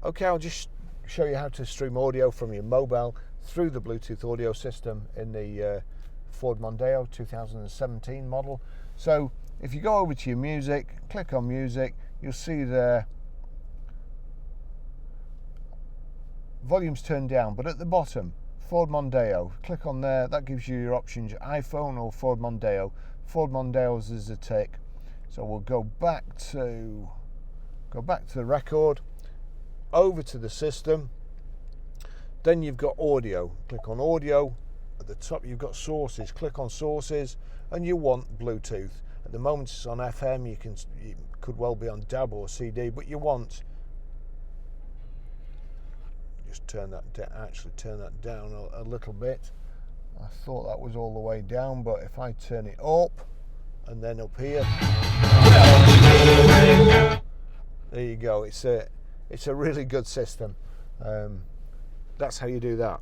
Okay, I'll just show you how to stream audio from your mobile through the Bluetooth audio system in the Ford Mondeo 2017 model. So if you go over to your music, click on music, you'll see there volume's turned down, but at the bottom, Ford Mondeo, click on there. That gives you your options, your iPhone or Ford Mondeo. Ford Mondeo's is a tick. So we'll go back to the record, over to the system. Then you've got audio. Click on audio. At the top you've got sources. Click on sources, and you want Bluetooth. At the moment it's on FM. You could well be on DAB or CD, but you want, just turn that down a little bit. I thought that was all the way down, but if I turn it up and then up here, there you go. It's a really good system. That's how you do that.